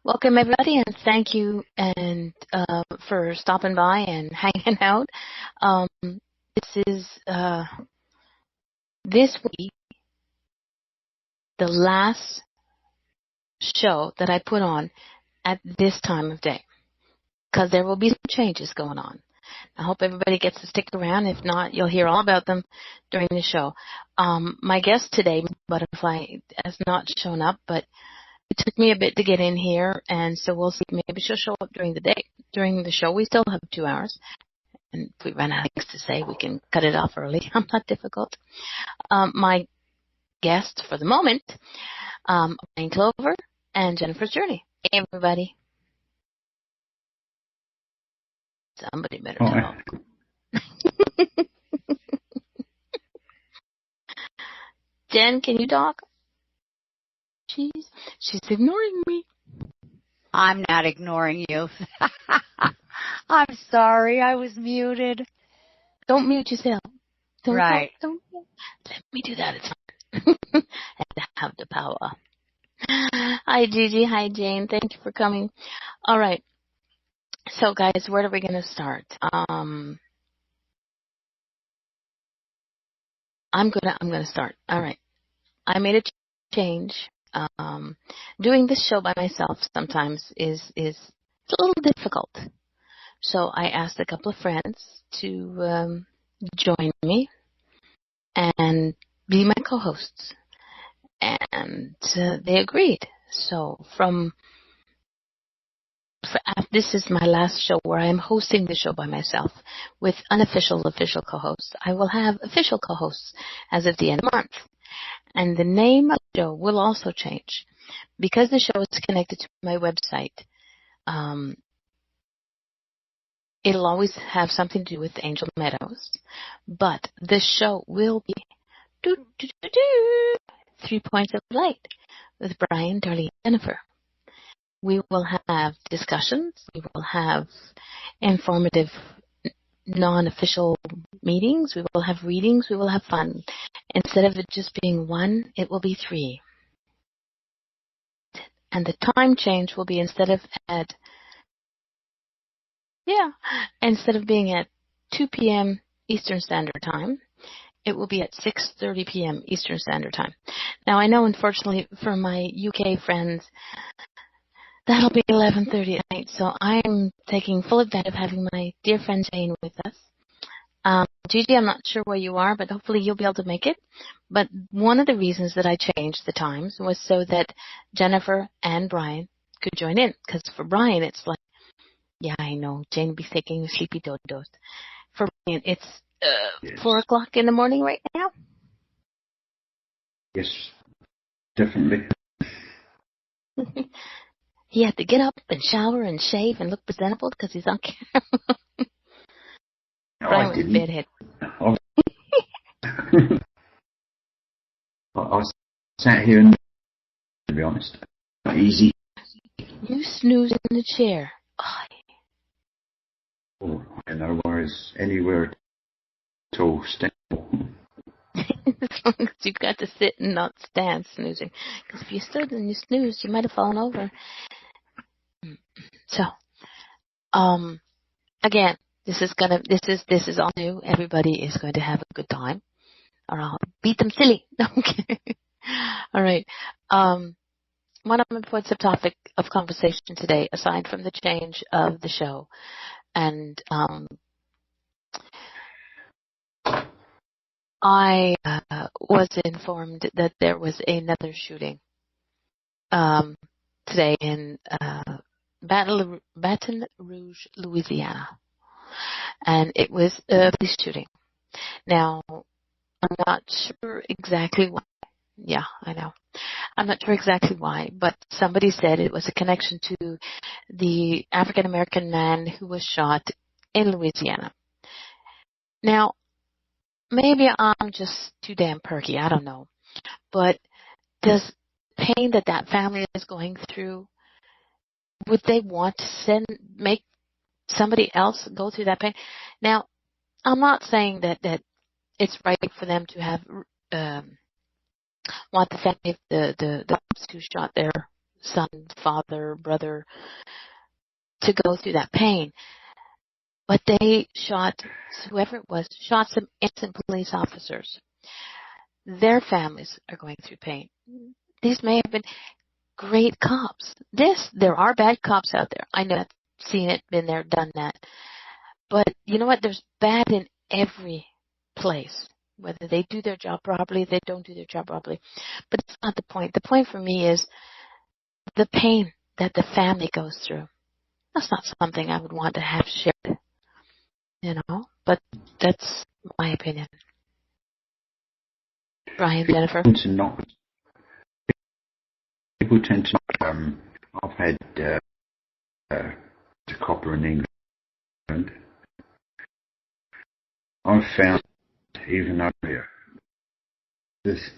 Welcome everybody, and thank you for stopping by and hanging out. This is this week the last show that I put on at this time of day because there will be some changes going on. I hope everybody gets to stick around. If not, you'll hear all about them during the show. My guest today, Butterfly, has not shown up, but it took me a bit to get in here, and so we'll see. Maybe she'll show up during the day. During the show, we still have 2 hours. And if we run out of things to say, we can cut it off early. I'm not difficult. My guests for the moment, Brian Clover and Jennifer's Journey. Hey, everybody. Somebody better talk. Jen, can you talk? She's ignoring me. I'm not ignoring you. I'm sorry, I was muted. Don't mute yourself. Right. Don't. Let me do that. It's fine. And have the power. Hi, Gigi. Hi, Jane. Thank you for coming. All right. So, guys, where are we going to start? I'm gonna start. All right. I made a change. Doing this show by myself sometimes is a little difficult. So I asked a couple of friends to join me and be my co-hosts, and they agreed. So this is my last show where I am hosting the show by myself with official co-hosts. I will have official co-hosts as of the end of the month. And the name of the show will also change. Because the show is connected to my website, it'll always have something to do with Angel Meadows. But the show will be 3 Points of Light with Brian, Darlene, and Jennifer. We will have discussions. We will have informative, non-official meetings. We will have readings. We will have fun. Instead of it just being 1, it will be 3. And the time change will be instead of being at 2 p.m. Eastern Standard Time, it will be at 6:30 p.m. Eastern Standard Time. Now, I know, unfortunately, for my UK friends, that'll be 11:30 at night, so I'm taking full advantage of having my dear friend Jane with us. Gigi, I'm not sure where you are, but hopefully you'll be able to make it. But one of the reasons that I changed the times was so that Jennifer and Brian could join in. Because for Brian, it's like, yeah, I know, Jane will be taking a sleepy dodos. For Brian, it's 4 o'clock in the morning right now. Yes, definitely. He had to get up and shower and shave and look presentable because he's on camera. Brian was a bedhead. I sat here and, to be honest, not easy. You snooze in the chair. Oh, I know where's anywhere at all. As long as you've got to sit and not stand snoozing. Because if you stood and you snoozed, you might have fallen over. So, again, this is all new. Everybody is going to have a good time, or I'll beat them silly. Okay. All right. One of my points of topic of conversation today, aside from the change of the show, and I was informed that there was another shooting today in Baton Rouge, Louisiana. And it was a police shooting. Now, I'm not sure exactly why. Yeah, I know. I'm not sure exactly why, but somebody said it was a connection to the African-American man who was shot in Louisiana. Now, maybe I'm just too damn perky, I don't know. But does pain that family is going through, would they want to make somebody else go through that pain? Now, I'm not saying that it's right for them to have want the family of the cops who shot their son, father, brother to go through that pain. But they shot, whoever it was, shot some innocent police officers. Their families are going through pain. These may have been great cops. There are bad cops out there. I know, I've seen it, been there, done that. But you know what? There's bad in every place, whether they do their job properly, they don't do their job properly. But it's not the point. The point for me is the pain that the family goes through. That's not something I would want to have shared, but that's my opinion. Brian, Jennifer? People tend to I've had the copper in England. I've found, even over here, this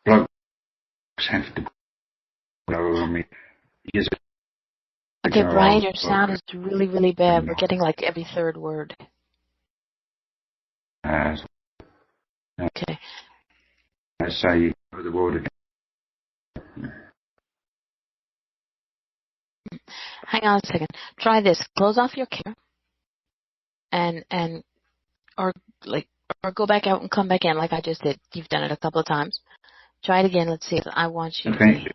blokes have to go on me. Okay, Brian, your sound is really, really bad. We're getting like every third word. Okay. I say the word again. Hang on a second. Try this. Close off your camera or go back out and come back in like I just did. You've done it a couple of times. Try it again. Let's see. I want you to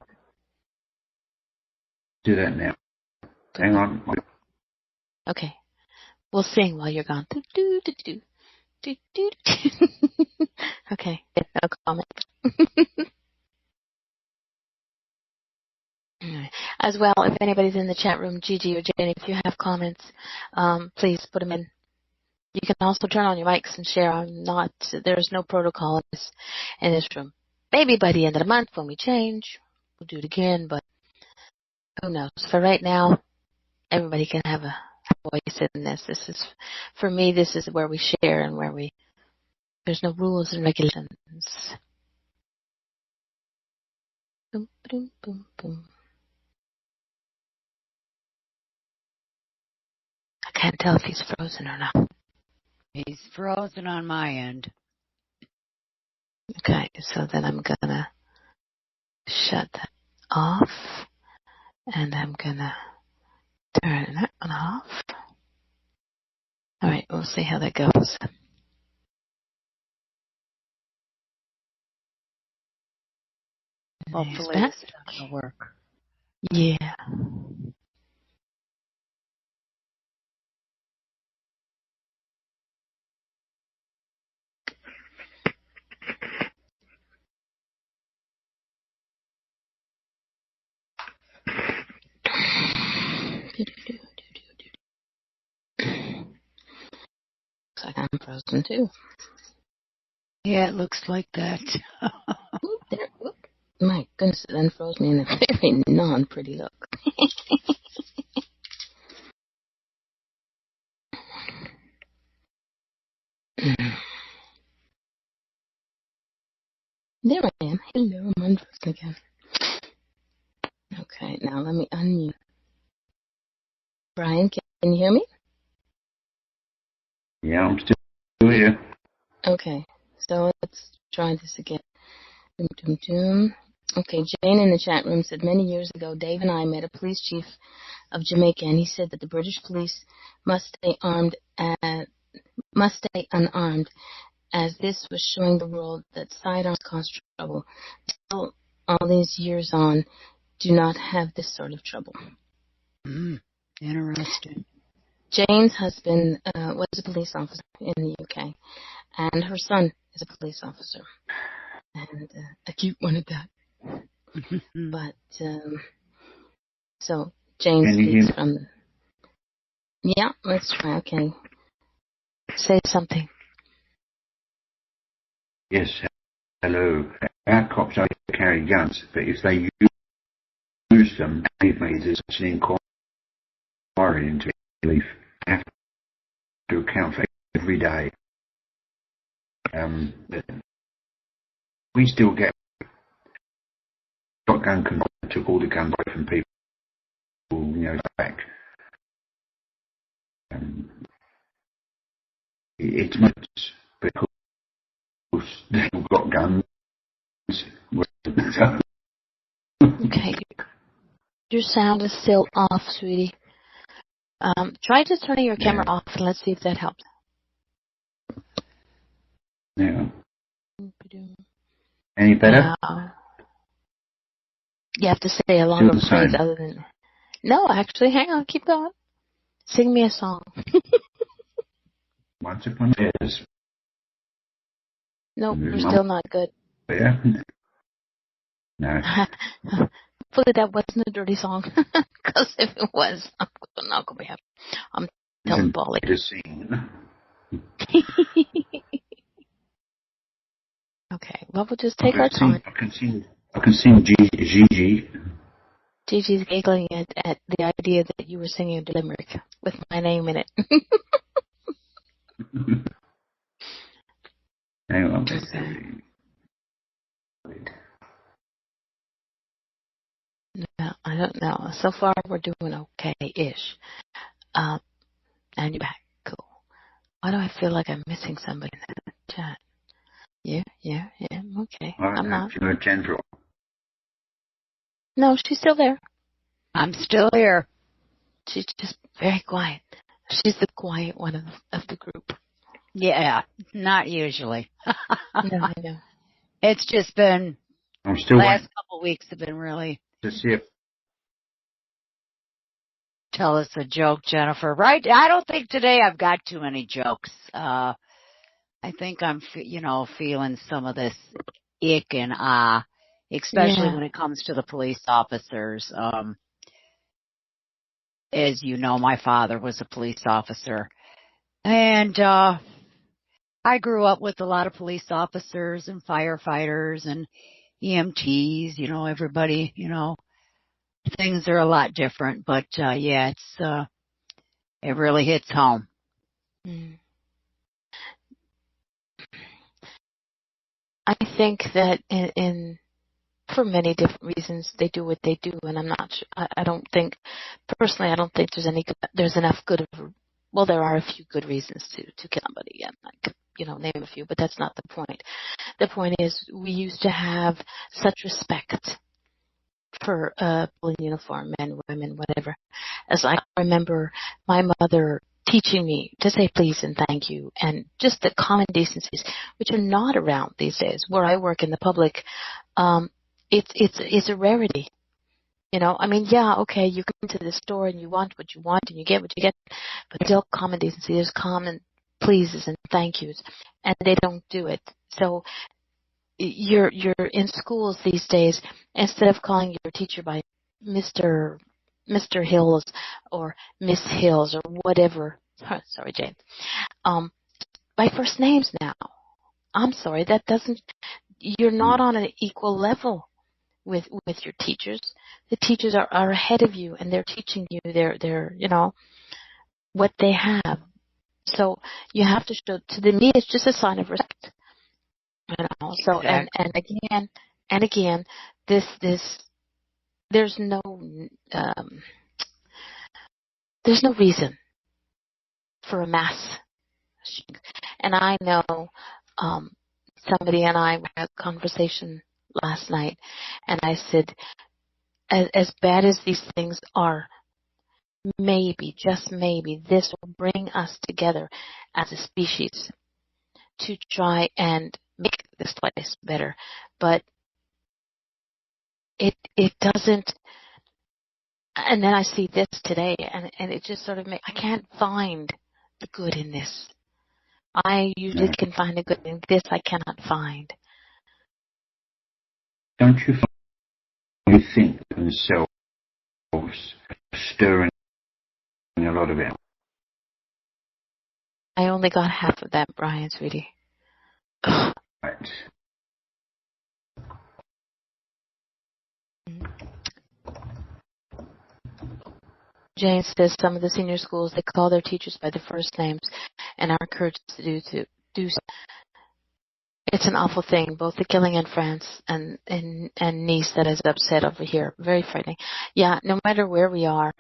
do that now. Hang on. Okay. We'll sing while you're gone. Do, do, do, do, do, do, do. Okay. No comment. As well, if anybody's in the chat room, Gigi or Jane, if you have comments, please put them in. You can also turn on your mics and share. There's no protocol in this room. Maybe by the end of the month when we change, we'll do it again, but who knows? For right now, everybody can have a voice in this. For me, this is where we share and there's no rules and regulations. Boom, boom, boom, boom. I can't tell if he's frozen or not. He's frozen on my end. Okay, so then I'm gonna shut that off, and I'm gonna turn that one off. All right, we'll see how that goes. Hopefully this will work. Yeah. Looks like I'm frozen too. Yeah, it looks like that. My goodness, it unfroze me in a very non-pretty look. There I am. Hello, I'm unfrozen again. Okay, now let me unmute. Brian, can you hear me? Yeah, I'm still here. Okay, so let's try this again. Doom, doom, doom. Okay, Jane in the chat room said, many years ago, Dave and I met a police chief of Jamaica, and he said that the British police must stay unarmed, as this was showing the world that sidearms cause trouble. Still, all these years on, do not have this sort of trouble. Interesting. Jane's husband was a police officer in the UK, and her son is a police officer, and a cute one at that. But so Jane speaks from the. Yeah, let's try. Okay, say something. Yes, hello. Our cops don't carry guns, but if they use them, believe me, there's such an inquiry into belief. Have to account for every day. We still get shotgun control, took all the guns away from people, back. It's much because they've got guns. Okay. Your sound is still off, sweetie. Try just turning your camera off and let's see if that helps. Yeah. Any better? You have to say a longer phrase other than... No, actually, hang on, keep going. Sing me a song. Once upon a time. Nope, we're still not good. Yeah. No. Hopefully that wasn't a dirty song. Because if it was, I'm not going to be happy. I'm telling Polly. To sing. Okay, well, we'll just take our time. I can sing Gigi. Gigi's giggling at the idea that you were singing a limerick with my name in it. Hang on. No, I don't know. So far, we're doing okay-ish. And you're back. Cool. Why do I feel like I'm missing somebody in that chat? Yeah. Okay. I'm not. No, she's still there. I'm still here. She's just very quiet. She's the quiet one of the group. Yeah, not usually. No, I know. It's just been, I'm still last couple of weeks have been really... To see if... Tell us a joke, Jennifer. Right? I don't think today I've got too many jokes. I think I'm, feeling some of this ick and especially when it comes to the police officers. As you know, my father was a police officer. And I grew up with a lot of police officers and firefighters and EMTs, everybody, things are a lot different. But, it really hits home. Mm. I think that for many different reasons they do what they do, and I'm not sure. I don't think there's enough good. Well, there are a few good reasons to kill somebody, and I could, name a few, but that's not the point. The point is we used to have such respect for people in uniform, men, women, whatever. As I remember my mother teaching me to say please and thank you, and just the common decencies, which are not around these days. Where I work in the public, it's a rarity. Okay, you come to the store and you want what you want and you get what you get, but still common decency. There's common pleases and thank yous, and they don't do it. So you're in schools these days, instead of calling your teacher by Mr. Hills or Miss Hills or whatever. Sorry, Jane. By first names now. I'm sorry, you're not on an equal level with your teachers. The teachers are ahead of you, and they're teaching you their what they have. So you have to show. To me, it's just a sign of respect. So exactly. and again, this there's no reason for a mass. And I know somebody and I had a conversation last night, and I said, as bad as these things are, maybe, just maybe, this will bring us together as a species to try and make this place better. But it doesn't. And then I see this today, and it just sort of I can't find the good in this. I usually can find the good in this. I cannot find. Don't you think themselves stirring a lot of it? I only got half of that, Brian, sweetie. Right. Jane says some of the senior schools, they call their teachers by their first names and are encouraged to do so. It's an awful thing, both the killing in France and Nice that is upset over here. Very frightening. Yeah, no matter where we are,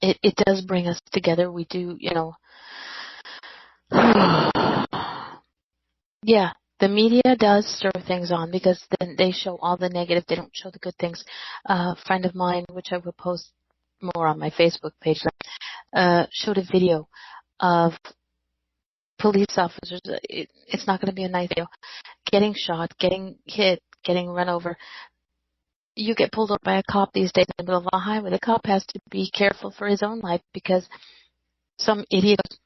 it does bring us together. We do, yeah, the media does stir things on because then they show all the negative. They don't show the good things. A friend of mine, which I will post more on my Facebook page, showed a video of police officers. It's not going to be a nice video. Getting shot, getting hit, getting run over. You get pulled over by a cop these days in the middle of a highway. The cop has to be careful for his own life because some idiot goes,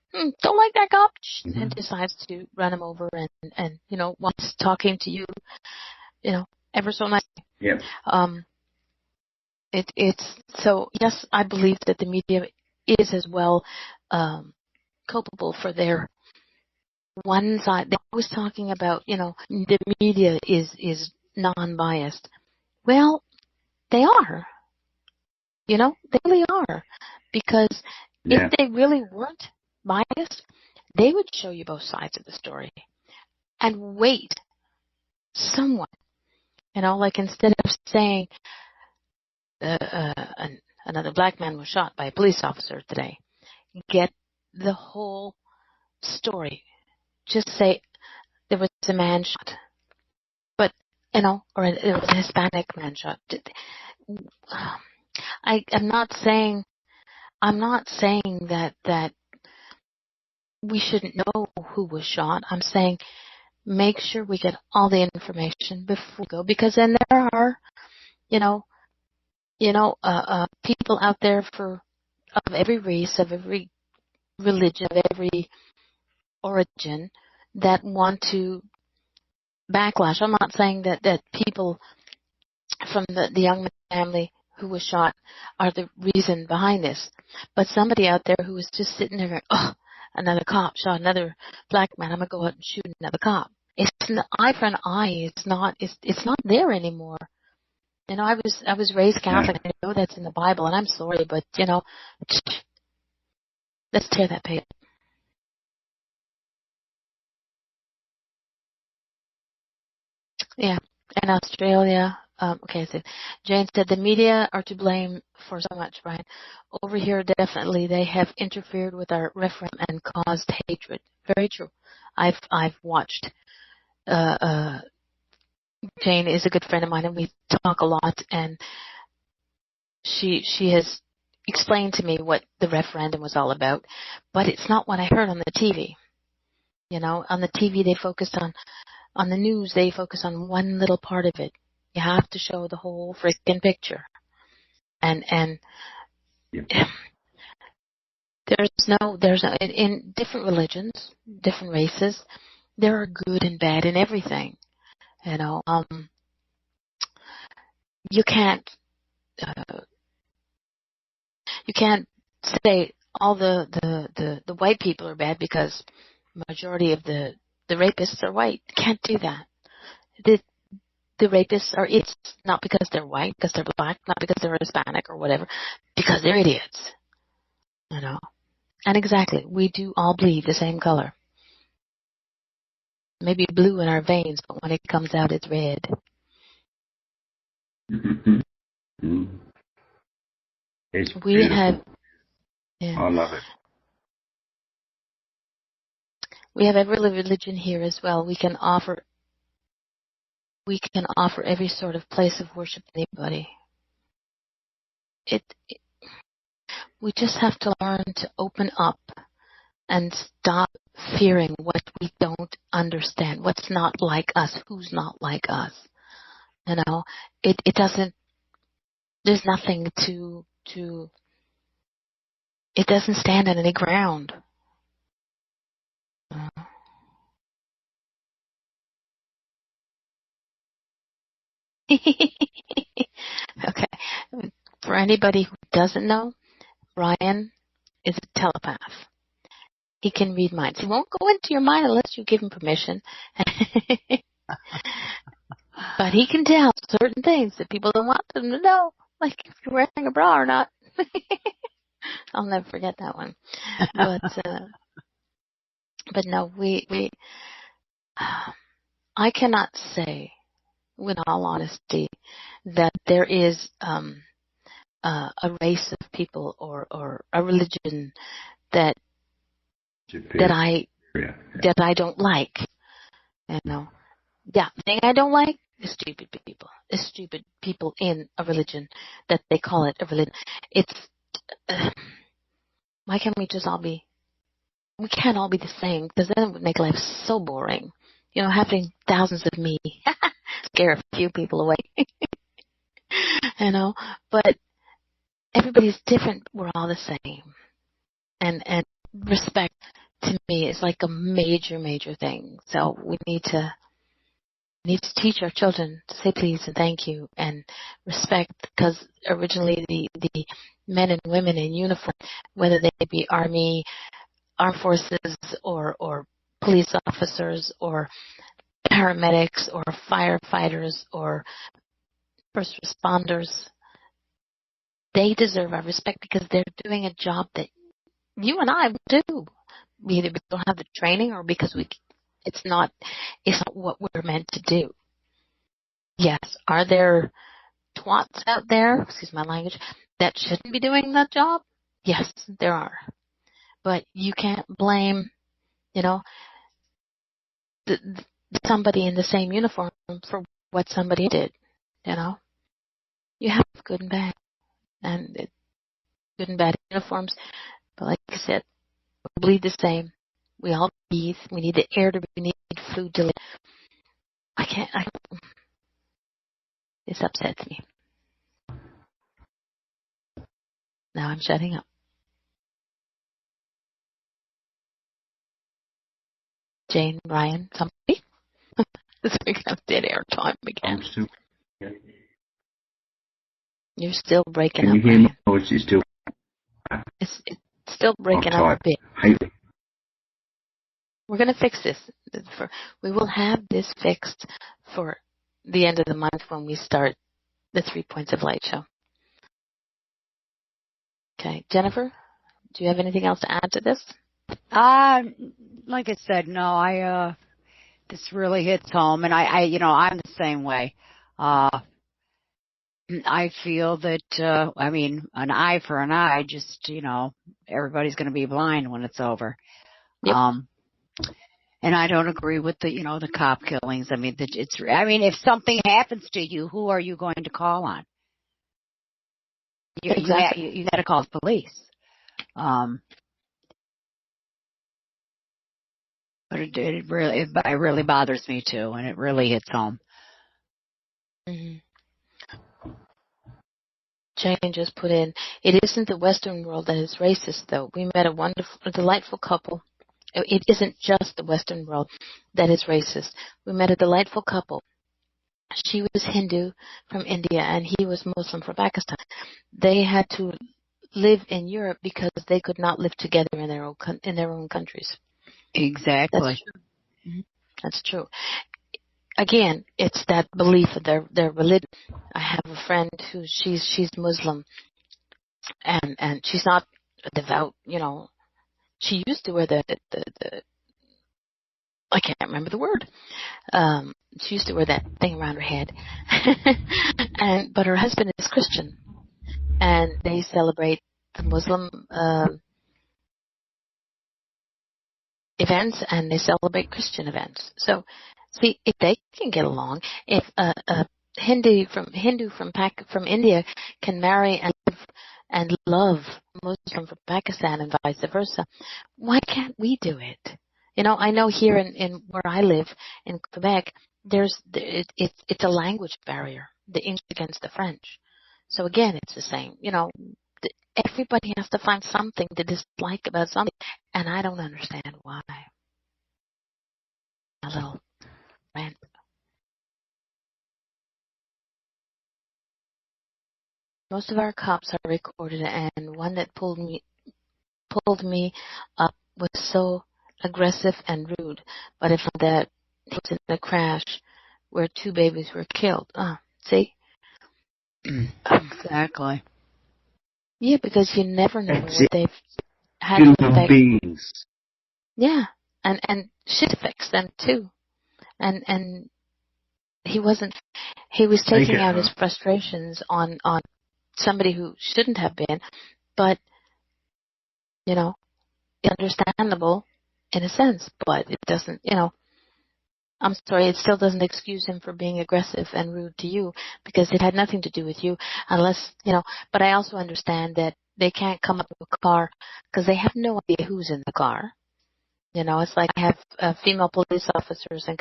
don't like that cop, and decides to run him over and wants talking to you, ever so nice. Yeah. It's so, yes, I believe that the media is as well culpable for their one side. They're always talking about, the media is non-biased. Well, they are. They really are. Because if they really weren't biased, they would show you both sides of the story and wait someone, like instead of saying another black man was shot by a police officer today, get the whole story. Just say there was a man shot, but or there was a Hispanic man shot. I'm not saying that we shouldn't know who was shot. I'm saying make sure we get all the information before we go, because then there are, people out there of every race, of every religion, of every origin that want to backlash. I'm not saying that people from the young family who was shot are the reason behind this, but somebody out there who is just sitting there going, oh, another cop shot another black man, I'm going to go out and shoot another cop. It's an eye for an eye. It's not there anymore. I was raised Catholic. I know that's in the Bible, and I'm sorry, but let's tear that page. Yeah, in Australia. Okay, so Jane said the media are to blame for so much, Brian. Over here, definitely, they have interfered with our referendum and caused hatred. Very true. I've watched. Jane is a good friend of mine, and we talk a lot. And she has explained to me what the referendum was all about, but it's not what I heard on the TV. On the TV they focused on the news, they focus on one little part of it. You have to show the whole freaking picture. And there's no in different religions, different races, there are good and bad in everything. You can't say all the white people are bad because majority of the rapists are white. Can't do that. The rapists are, it's not because they're white, because they're black, not because they're Hispanic or whatever, because they're idiots. And exactly, we do all bleed the same color. Maybe blue in our veins, but when it comes out, it's red. It's we beautiful. have, yeah. I love it. We have every religion here as well. We can offer every sort of place of worship to anybody. We just have to learn to open up and stop fearing what we don't understand, what's not like us, who's not like us. It doesn't, there's nothing it doesn't stand on any ground. Okay. For anybody who doesn't know, Brian is a telepath. He can read minds. He won't go into your mind unless you give him permission. But he can tell certain things that people don't want them to know, like if you're wearing a bra or not. I'll never forget that one. But no, I cannot say, with all honesty, that there is a race of people or a religion that I don't like. Yeah, the thing I don't like is stupid people. Is stupid people in a religion that they call it a religion. It's why can't we just all be? We can't all be the same, because then it would make life so boring. Having thousands of me scare a few people away. But everybody's different. We're all the same, and respect to me is like a major, major thing. So we need to teach our children to say please and thank you and respect, because originally the men and women in uniform, whether they be army, armed forces, or police officers, or paramedics, or firefighters, or first responders, they deserve our respect because they're doing a job that you and I do. Either we don't have the training or because it's not what we're meant to do. Yes, are there twats out there, excuse my language, that shouldn't be doing that job? Yes, there are. But you can't blame, somebody in the same uniform for what somebody did. You have good and bad, and good and bad uniforms. But like I said, we bleed the same. We all breathe. We need the air to breathe. We need food to live. This upsets me. Now I'm shutting up. Jane, Ryan, somebody? This week I'm dead air time again. You're still breaking up. Can you hear me? Or is it still? It's still breaking up a bit. We're going to fix this. We will have this fixed for the end of the month when we start the 3 Points of Light show. Okay. Jennifer, do you have anything else to add to this? Like I said, no, this really hits home, and I'm the same way. I feel that, an eye for an eye, just, everybody's going to be blind when it's over. Yep. And I don't agree with the cop killings. If something happens to you, who are you going to call on? Exactly. You got to call the police. But it really bothers me too, and it really hits home. Mm-hmm. Jane just put in, it isn't the Western world that is racist, though. We met a delightful couple. It isn't just the Western world that is racist. We met a delightful couple. She was Hindu from India, and he was Muslim from Pakistan. They had to live in Europe because they could not live together in their own countries. Exactly. That's true. Mm-hmm. That's true. Again, it's that belief of their religion. I have a friend who she's Muslim, and she's not devout. She used to wear the I can't remember the word. She used to wear that thing around her head, but her husband is Christian, and they celebrate the Muslim events, and they celebrate Christian events. So, see, if they can get along, if a Hindu from India can marry and love Muslim from Pakistan and vice versa, why can't we do it? I know here in where I live in Quebec, it's a language barrier, the English against the French. So again, it's the same. Everybody has to find something to dislike about something, and I don't understand why. A little rant. Most of our cops are recorded, and one that pulled me up was so aggressive and rude. But I found that he was in a crash where 2 babies were killed. See? Exactly. Yeah, because you never know That's what it. they've had. Human beings. Yeah, and shit affects them too. And he was taking out his frustrations on somebody who shouldn't have been, but understandable in a sense, but it doesn't. I'm sorry, it still doesn't excuse him for being aggressive and rude to you, because it had nothing to do with you, unless, but I also understand that they can't come up to a car because they have no idea who's in the car. It's like I have female police officers and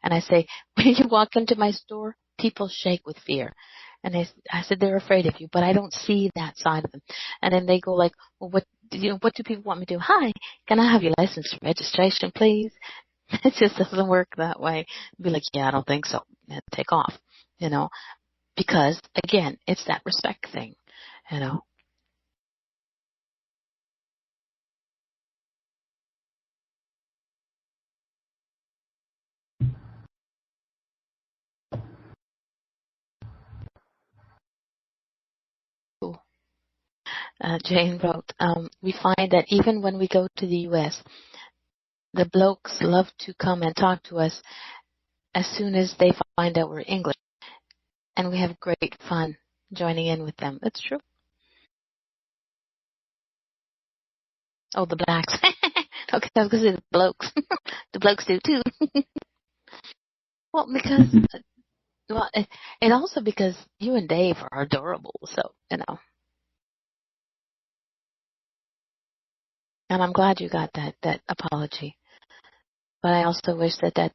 I say, when you walk into my store, people shake with fear. And I said, they're afraid of you, but I don't see that side of them. And then they go like, well, what do people want me to do? Hi, can I have your license and registration, please? It just doesn't work that way. Be like, yeah, I don't think so. And take off, because again, it's that respect thing, Jane wrote, we find that even when we go to the U.S., the blokes love to come and talk to us as soon as they find out we're English, and we have great fun joining in with them. That's true. Oh, the blacks. Okay, I was going to say the blokes. The blokes do too. Well, because, and also because you and Dave are adorable, so, And I'm glad you got that apology. But I also wish that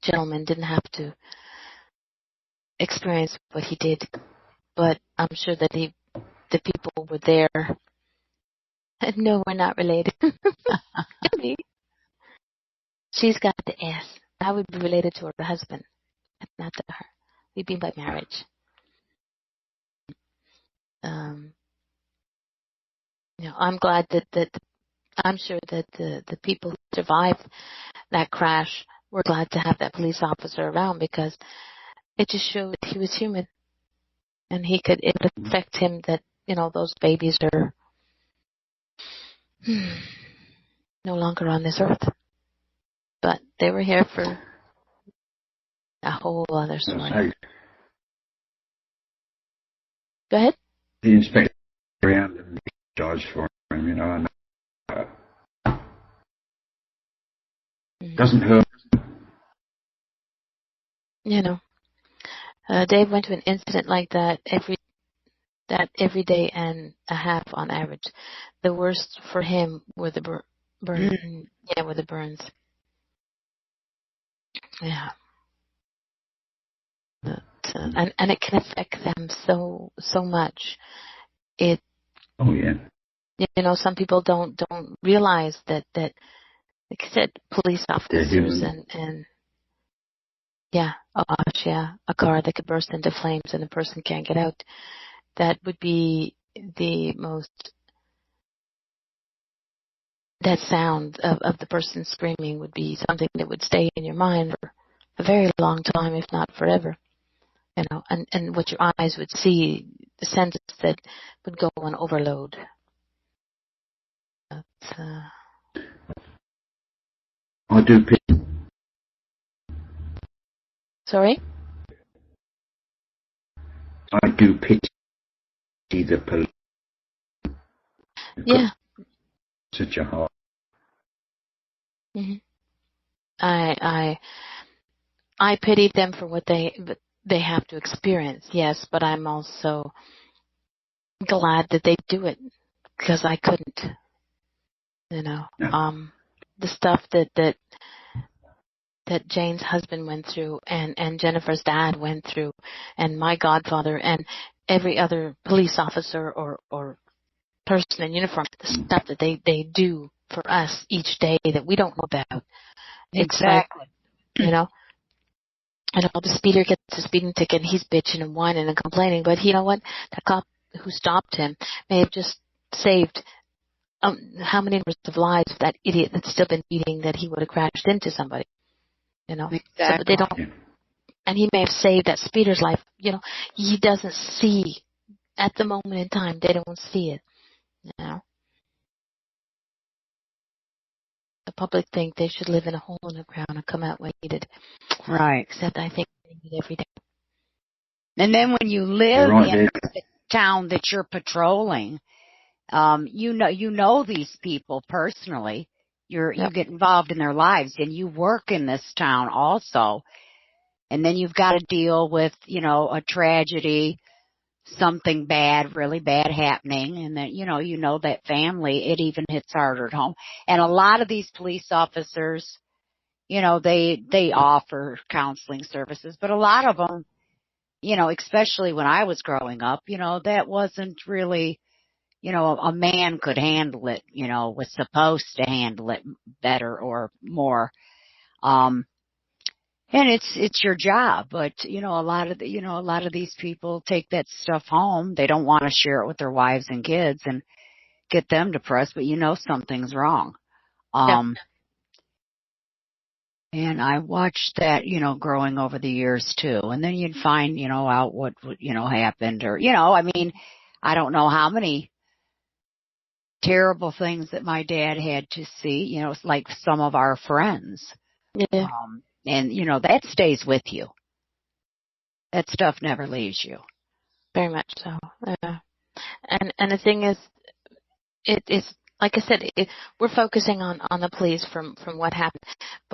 gentleman didn't have to experience what he did. But I'm sure that the people were there. No, we're not related. She's got the S. I would be related to her husband, not to her. We'd be by marriage. I'm glad that I'm sure that the people who survived that crash were glad to have that police officer around, because it just showed he was human, and it would affect him that those babies are no longer on this earth, but they were here for a whole other story. Go ahead. The inspector around and judge for him, and doesn't hurt. Dave went to an incident like that every day and a half on average. The worst for him were the burns. Yeah, were the burns. Yeah. But, and it can affect them so much. Oh yeah. Some people don't realize that like I said, police officers and yeah, oh gosh, yeah, a car that could burst into flames and the person can't get out. That would be the most. That sound of the person screaming would be something that would stay in your mind for a very long time, if not forever. And what your eyes would see, the senses that would go on overload. I do pity. Sorry? I do pity the police. Yeah. Such a heart. Mm-hmm. I pity them for what they have to experience, yes, but I'm also glad that they do it, because I couldn't. No. The stuff that Jane's husband went through, and Jennifer's dad went through, and my godfather, and every other police officer or person in uniform, the stuff that they do for us each day that we don't know about. Exactly. It's like, and the speeder gets a speeding ticket, and he's bitching and whining and complaining, but you know what? The cop who stopped him may have just saved how many numbers of lives of that idiot that's still been eating, that he would have crashed into somebody. Exactly. So they don't, and he may have saved that speeder's life. He doesn't see at the moment in time. They don't see it. The public think they should live in a hole in the ground and come out when needed. Right. Except I think they need it every day. And then when you live in the town that you're patrolling, you know these people personally. You Yep. get involved in their lives, and you work in this town also. And then you've got to deal with, a tragedy, something bad, really bad happening. And then, that family, it even hits harder at home. And a lot of these police officers, they offer counseling services, but a lot of them, especially when I was growing up, that wasn't really, a man could handle it, was supposed to handle it better or more. And it's your job, but a lot of these people take that stuff home. They don't want to share it with their wives and kids and get them depressed, but something's wrong. Yep. And I watched that, growing over the years too. And then you'd find, out what happened, or, I don't know how many terrible things that my dad had to see, it's like some of our friends. Yeah. And, that stays with you. That stuff never leaves you. Very much so. Yeah. And the thing is, it is, like I said, we're focusing on the police from what happened,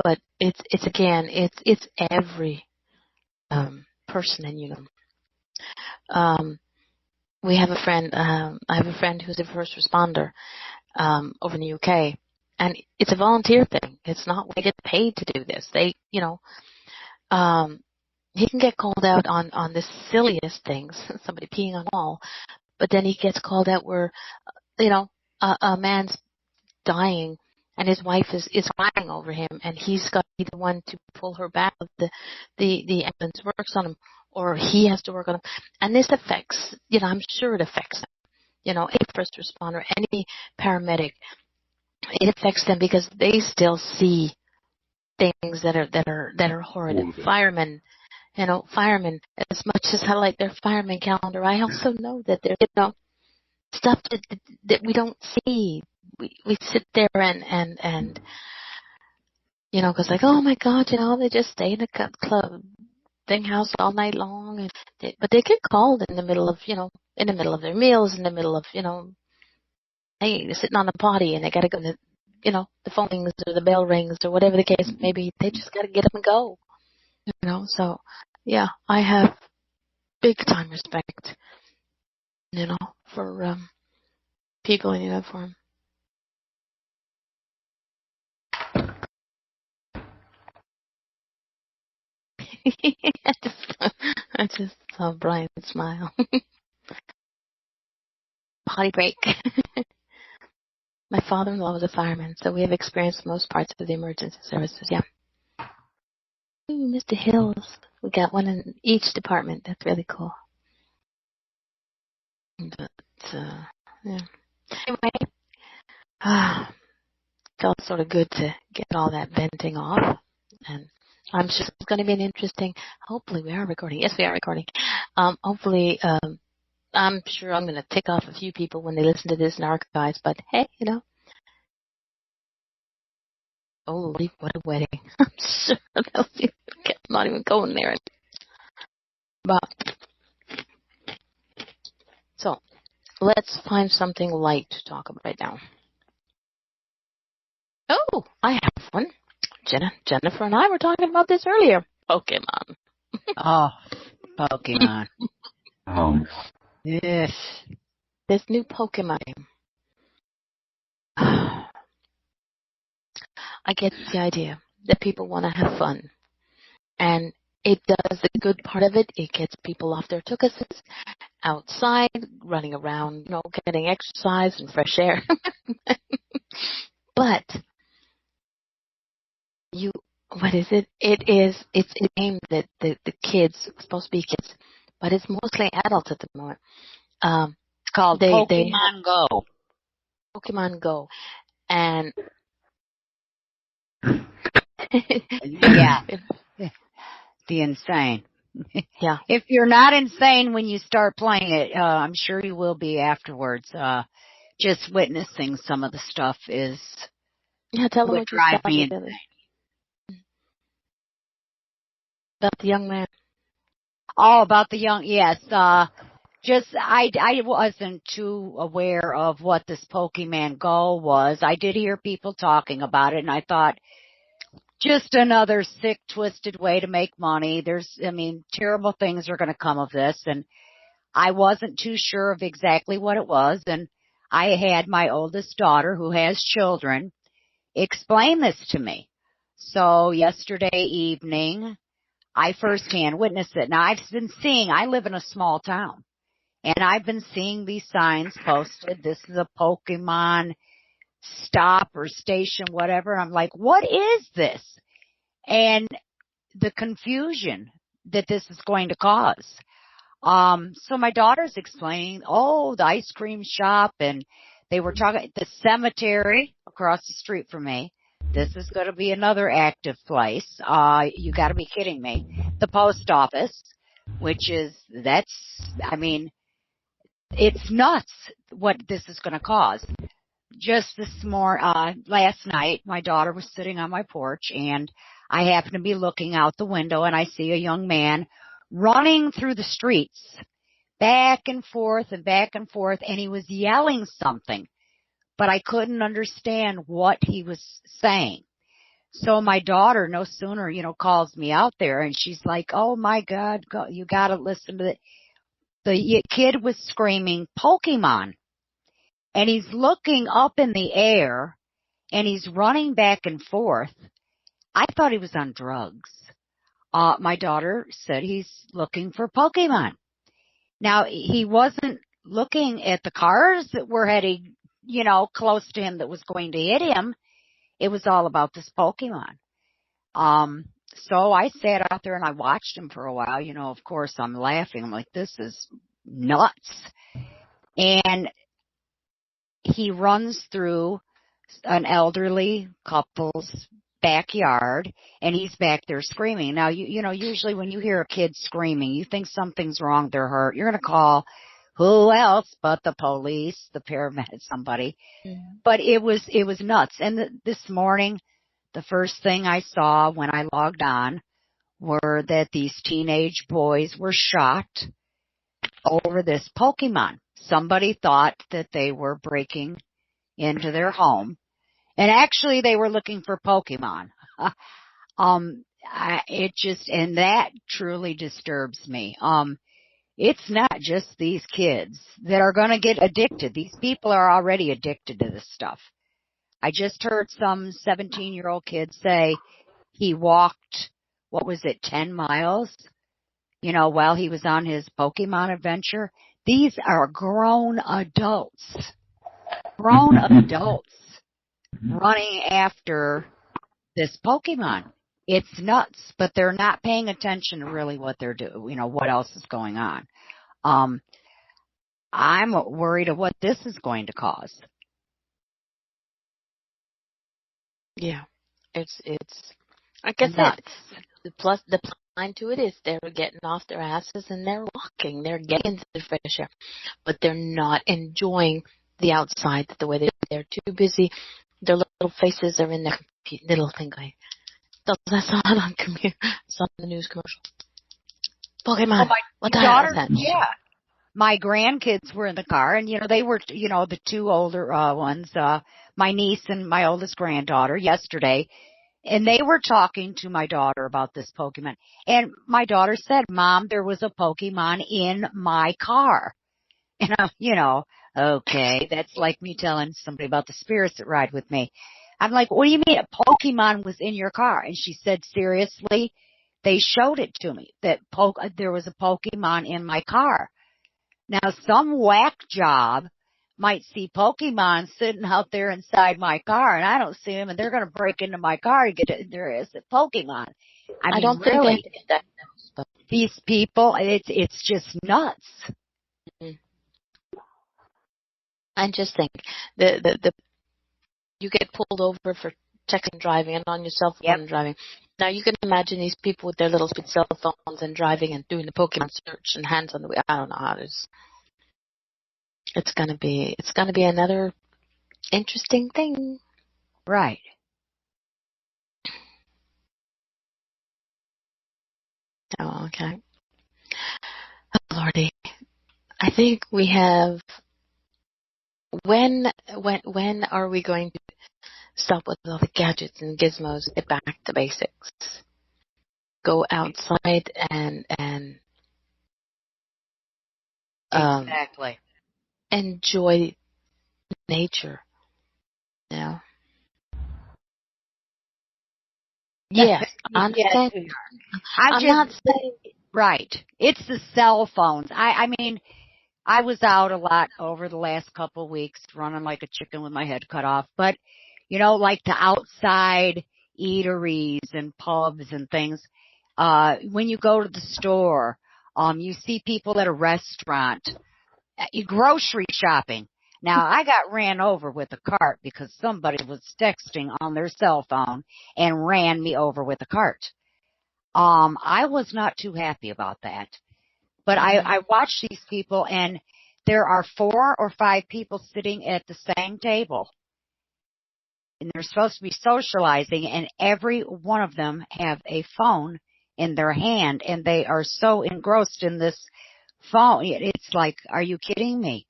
but it's again, it's every person in uniform. We have a friend. I have a friend who's a first responder over in the UK, and it's a volunteer thing. It's not they get paid to do this. They, he can get called out on the silliest things, somebody peeing on a wall, but then he gets called out where, a man's dying and his wife is crying over him, and he's got to be the one to pull her back. The ambulance works on him, or he has to work on him. And this affects, I'm sure it affects them. A first responder, any paramedic, it affects them because they still see things that are horrid. Firemen, as much as I like their fireman calendar, I also know that there's, stuff that we don't see. We sit there and because like, oh my God, they just stay in a club thing house all night long, but they get called in the middle of, in the middle of their meals, in the middle of, hey, they're sitting on the potty and they got to go to, the phone rings or the bell rings or whatever the case may be. They just got to get up and go, So, yeah, I have big time respect, for people in uniform. I just saw Brian smile. Potty break. My father-in-law was a fireman, so we have experienced most parts of the emergency services. Yeah. Ooh, Mr. Hills. We got one in each department. That's really cool. But yeah. Anyway, felt sort of good to get all that venting off, and I'm sure it's going to be an interesting. Hopefully, we are recording. Yes, we are recording. Hopefully, I'm sure I'm going to tick off a few people when they listen to this in archives. But hey, oh, what a wedding! I'm sure they'll be. I'm not even going there. But so let's find something light to talk about right now. Oh, I have one. Jennifer and I were talking about this earlier. Pokemon. Oh, Pokemon. Yes. This new Pokemon game. I get the idea that people want to have fun. And it does the good part of it. It gets people off their tuchuses, outside, running around, getting exercise and fresh air. But what is it? It's a game that the kids, supposed to be kids, but it's mostly adults at the moment. It's called Pokemon Go. Pokemon Go. And yeah. The insane. Yeah. If you're not insane when you start playing it, I'm sure you will be afterwards. Just witnessing some of the stuff is tell them would what you drive saw me insane. About the young man. Oh, about the young, yes. I wasn't too aware of what this Pokemon Go was. I did hear people talking about it, and I thought, just another sick, twisted way to make money. Terrible things are going to come of this, and I wasn't too sure of exactly what it was, and I had my oldest daughter, who has children, explain this to me. So yesterday evening, I firsthand witnessed it. Now, I live in a small town, and I've been seeing these signs posted. This is a Pokemon stop or station, whatever. I'm like, what is this? And the confusion that this is going to cause. So my daughter's explaining, the ice cream shop, and they were talking the cemetery across the street from me. This is going to be another active place. You got to be kidding me. The post office, it's nuts what this is going to cause. Just last night, my daughter was sitting on my porch, and I happened to be looking out the window, and I see a young man running through the streets, back and forth, and he was yelling something, but I couldn't understand what he was saying. So my daughter, no sooner, calls me out there, and she's like, oh my God, you got to listen to it. The kid was screaming Pokemon, and he's looking up in the air, and he's running back and forth. I thought he was on drugs. My daughter said he's looking for Pokemon. Now, he wasn't looking at the cars that were heading, close to him that was going to hit him. It was all about this Pokemon. So I sat out there and I watched him for a while. Of course, I'm laughing. I'm like, this is nuts. And he runs through an elderly couple's backyard, and he's back there screaming. Now, usually when you hear a kid screaming, you think something's wrong, they're hurt. You're going to call who else but the police, the paramedics, somebody. Mm-hmm. But it was nuts. And this morning, the first thing I saw when I logged on were that these teenage boys were shot over this Pokemon. Somebody thought that they were breaking into their home, and actually they were looking for Pokemon. And that truly disturbs me. It's not just these kids that are going to get addicted. These people are already addicted to this stuff. I just heard some 17-year-old kid say he walked, 10 miles, while he was on his Pokemon adventure. These are grown adults running after this Pokemon. It's nuts, but they're not paying attention to really what they're doing, what else is going on. I'm worried of what this is going to cause. Yeah, it's like I said, the line to it is they're getting off their asses and they're walking, they're getting into the fresh air, but they're not enjoying the outside the way they're too busy. Their little faces are in their little thing going. So I saw it on the news commercial. Pokemon. What the hell is that? Yeah. My grandkids were in the car, and they were, the two older ones, my niece and my oldest granddaughter yesterday, and they were talking to my daughter about this Pokemon. And my daughter said, Mom, there was a Pokemon in my car. And I'm, okay, that's like me telling somebody about the spirits that ride with me. I'm like, what do you mean a Pokemon was in your car? And she said, seriously, they showed it to me, that there was a Pokemon in my car. Now, some whack job might see Pokemon sitting out there inside my car, and I don't see them, and they're going to break into my car and get it. There is a Pokemon. I don't really think they that. But these people, it's just nuts. Mm-hmm. I just think the you get pulled over for texting driving and on your cell phone and driving. Now you can imagine these people with their little cell phones and driving and doing the Pokemon search and hands on the wheel. I don't know how it is. It's gonna be another interesting thing. Right. Oh, okay. Oh, Lordy. I think we have. When are we going to stop with all the gadgets and gizmos? Get back to basics. Go outside and Exactly. enjoy nature. You know. Yes, I Yes, understand. we are. I'm not saying. Right. It's the cell phones. I mean, I was out a lot over the last couple of weeks running like a chicken with my head cut off, but like the outside eateries and pubs and things, when you go to the store, you see people at a restaurant, grocery shopping. Now, I got ran over with a cart because somebody was texting on their cell phone and ran me over with a cart. I was not too happy about that. But I watch these people, and there are 4 or 5 people sitting at the same table, and they're supposed to be socializing, and every one of them have a phone in their hand, and they are so engrossed in this phone. It's like, are you kidding me?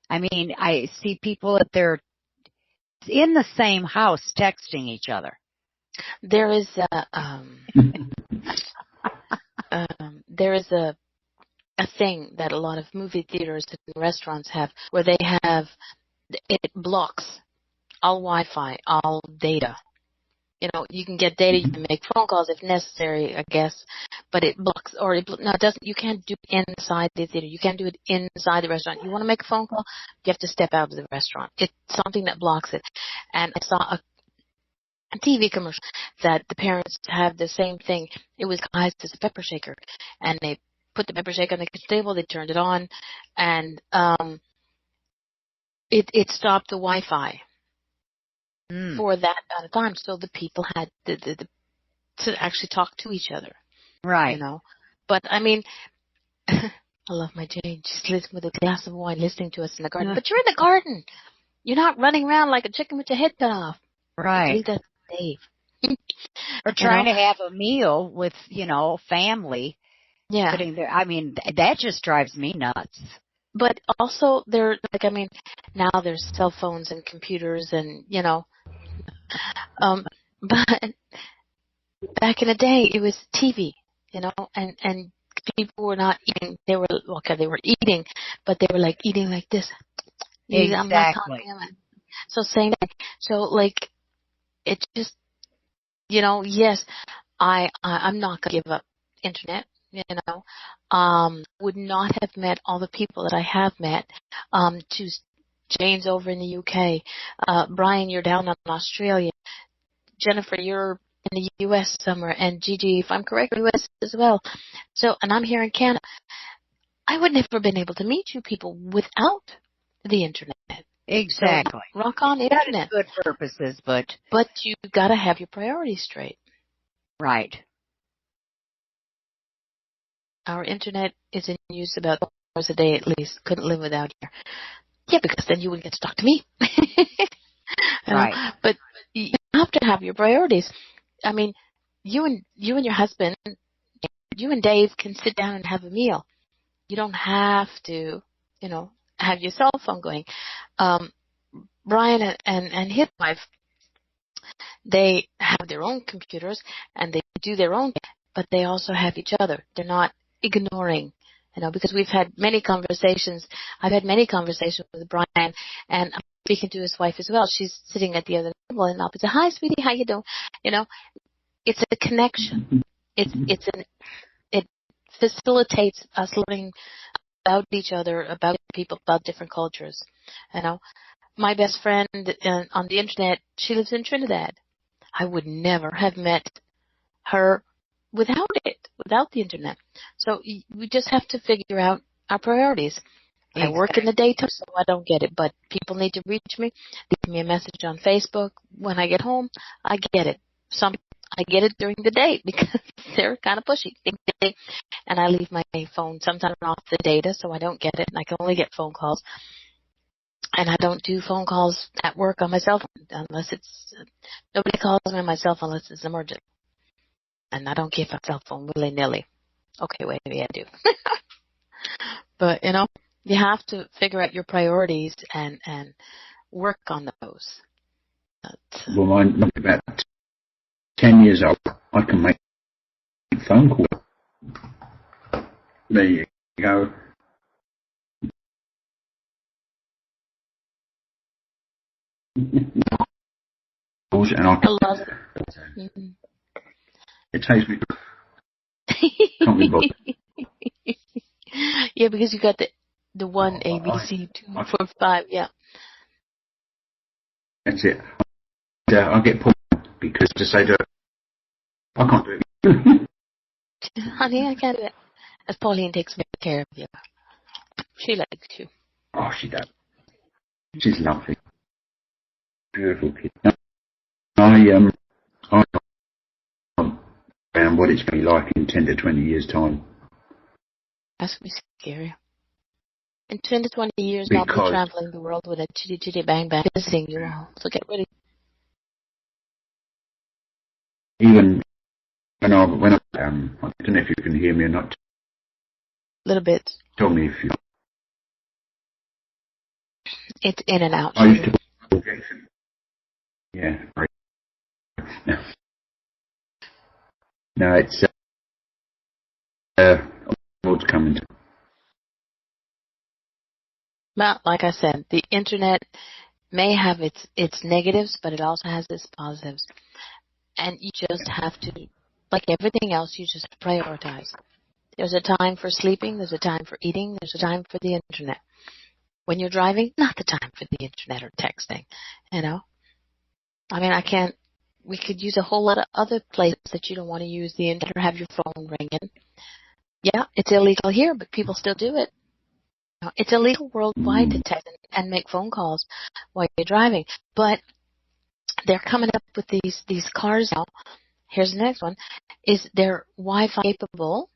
I mean, I see people in the same house texting each other. There is a thing that a lot of movie theaters and restaurants have, where they have, it blocks all Wi-Fi, all data. You can get data, you can make phone calls if necessary, I guess, but it blocks, or it doesn't. You can't do it inside the theater. You can't do it inside the restaurant. You want to make a phone call, you have to step out of the restaurant. It's something that blocks it. And I saw a TV commercial that the parents have the same thing. It was guys as a pepper shaker, and they put the pepper shaker on the kitchen table. They turned it on, and it stopped the Wi-Fi for that amount of time. So the people had to actually talk to each other, Right. But I mean, I love my Jane. She's listening with a glass of wine, listening to us in the garden. But you're in the garden. You're not running around like a chicken with your head cut off. Right. I believe that's Dave. Or trying to have a meal with, family. Yeah. Sitting there. I mean, that just drives me nuts. But also, now there's cell phones and computers and, but back in the day, it was TV, and people were not eating. They were eating, but they were like eating like this. Exactly. I'm not talking. So same thing. So it just, yes, I'm not gonna give up internet. Would not have met all the people that I have met. To Jane's over in the UK. Brian, you're down in Australia. Jennifer, you're in the U.S. somewhere, and Gigi, if I'm correct, U.S. as well. So, and I'm here in Canada. I would never been able to meet you people without the internet. Exactly. So, rock on internet. Good purposes, but you gotta have your priorities straight. Right. Our internet is in use about 4 hours a day at least. Couldn't live without here. Yeah, because then you wouldn't get to talk to me. Right. But you have to have your priorities. I mean, you and your husband, you and Dave can sit down and have a meal. You don't have to, have your cell phone going. Brian and his wife, they have their own computers and they do their own, but they also have each other. They're not ignoring, because we've had many conversations. I've had many conversations with Brian, and I'm speaking to his wife as well. She's sitting at the other table, and I'll say, "Hi, sweetie, how you doing?" It's a connection. It facilitates us learning about each other, about people, about different cultures. My best friend on the internet, she lives in Trinidad. I would never have met her without the internet. So we just have to figure out our priorities. Exactly. I work in the daytime, so I don't get it, but people need to reach me. Leave me a message on Facebook. When I get home, I get it. I get it during the day because they're kind of pushy. And I leave my phone sometimes off the data, so I don't get it, and I can only get phone calls. And I don't do phone calls at work on my cell phone unless it's nobody calls me on my cell phone unless it's emergent. And I don't give a cell phone willy-nilly. Okay, wait, maybe I do. But, You have to figure out your priorities and work on those. Well, I'm about 10 years old. I can make a phone call. There you go. And I love it. Mm-hmm. It takes me. Can't be bothered. Yeah, because you got the 1 A B C 2 4 5. Yeah. That's it. I get pulled because to say that I can't do it. Honey, I can't do it. As Pauline takes care of you. She likes you. Oh, she does. She's lovely. Beautiful kid. I around what it's going to be like in 10 to 20 years' time. That's going to be scary. In 10 to 20 years, Because I'll be traveling the world with a chitty chitty bang bang visiting you all. So get ready. even when I don't know if you can hear me or not. A little bit. Tell me if you. It's in and out. I used to. Yeah. No, it's what's coming. Well, like I said, the internet may have its negatives, but it also has its positives. And you just have to, like everything else, you just prioritize. There's a time for sleeping, there's a time for eating, there's a time for the internet. When you're driving, not the time for the internet or texting, you know? I mean, we could use a whole lot of other places that you don't want to use the internet or have your phone ringing. Yeah, it's illegal here, but people still do it. It's illegal worldwide to text and make phone calls while you're driving. But they're coming up with these cars now. Here's the next one. Is they're Wi-Fi capable,